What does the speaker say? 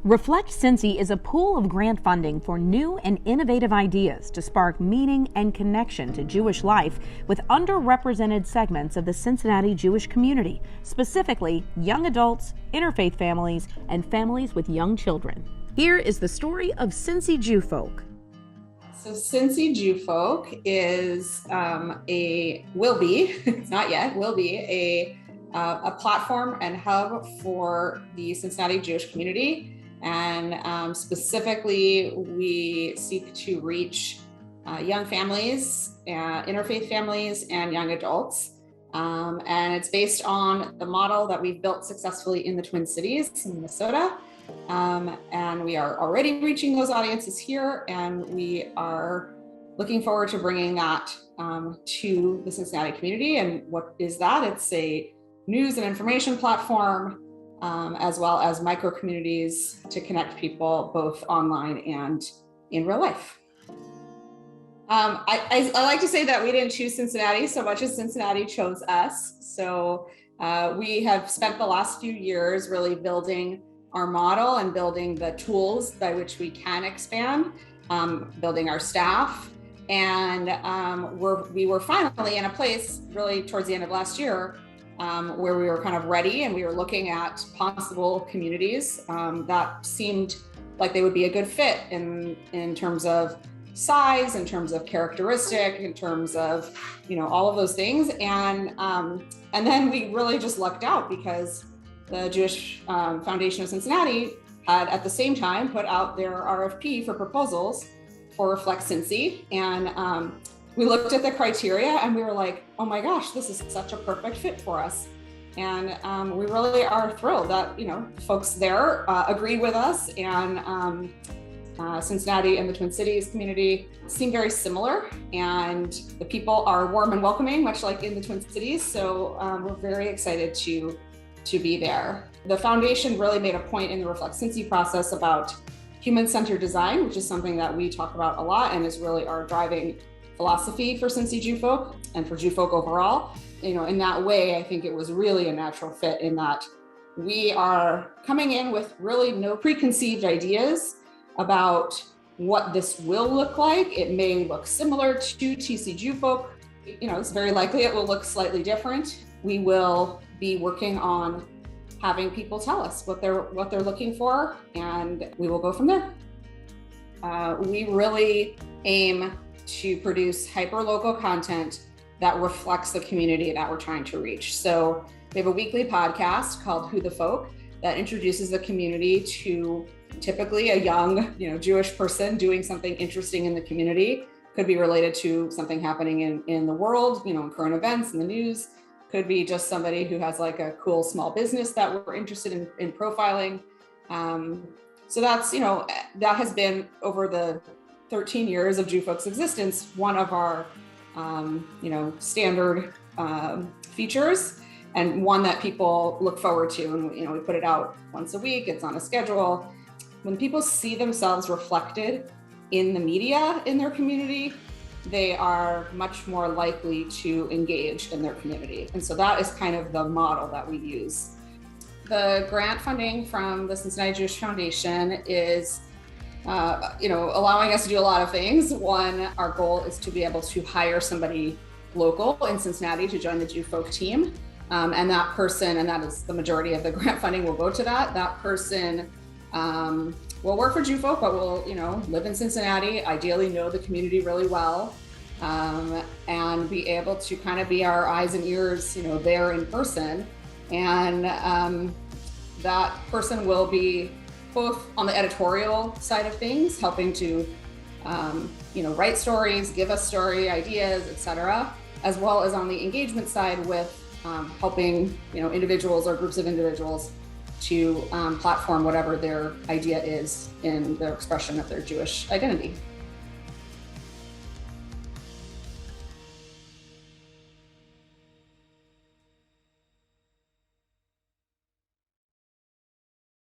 Reflect Cincy is a pool of grant funding for new and innovative ideas to spark meaning and connection to Jewish life with underrepresented segments of the Cincinnati Jewish community, specifically young adults, interfaith families, and families with young children. Here is the story of Cincy Jewfolk. So Cincy Jewfolk is will be a platform and hub for the Cincinnati Jewish community. And specifically, we seek to reach young families, interfaith families, and young adults. And it's based on the model that we've built successfully in the Twin Cities in Minnesota. And we are already reaching those audiences here, and we are looking forward to bringing that to the Cincinnati community. And what is that? It's a news and information platform, as well as micro communities to connect people both online and in real life. I like to say that we didn't choose Cincinnati so much as Cincinnati chose us. So we have spent the last few years really building our model and building the tools by which we can expand, building our staff. And we were finally in a place really towards the end of last year where we were kind of ready, and we were looking at possible communities that seemed like they would be a good fit in terms of size, in terms of characteristic, in terms of, all of those things. And then we really just lucked out because the Jewish Foundation of Cincinnati had at the same time put out their RFP for proposals for Reflect Cincy. And we looked at the criteria and we were like, oh my gosh, this is such a perfect fit for us. And we really are thrilled that, folks there agreed with us, and Cincinnati and the Twin Cities community seem very similar, and the people are warm and welcoming, much like in the Twin Cities. So we're very excited to be there. The foundation really made a point in the Reflect Cincy process about human-centered design, which is something that we talk about a lot and is really our driving philosophy for Cincy Jewfolk and for Jewfolk overall. In that way, I think it was really a natural fit in that we are coming in with really no preconceived ideas about what this will look like. It may look similar to TC Jewfolk. It's very likely it will look slightly different. We will be working on having people tell us what they're looking for, and we will go from there. We really aim to produce hyper-local content that reflects the community that we're trying to reach. So we have a weekly podcast called Who the Folk that introduces the community to typically a young, Jewish person doing something interesting in the community. Could be related to something happening in the world, in current events in the news. Could be just somebody who has like a cool small business that we're interested in profiling. So that's, that has been over the 13 years of Jewfolk's existence, one of our, standard features, and one that people look forward to. And, we put it out once a week. It's on a schedule. When people see themselves reflected in the media in their community, they are much more likely to engage in their community. And so that is kind of the model that we use. The grant funding from the Cincinnati Jewish Foundation is allowing us to do a lot of things. One, our goal is to be able to hire somebody local in Cincinnati to join the Jewfolk team. And that person, and that is the majority of the grant funding will go to that person will work for Jewfolk, but will, live in Cincinnati, ideally know the community really well, and be able to kind of be our eyes and ears, there in person. And that person will be both on the editorial side of things, helping to, write stories, give us story ideas, etc., as well as on the engagement side with helping, individuals or groups of individuals to platform whatever their idea is in the expression of their Jewish identity.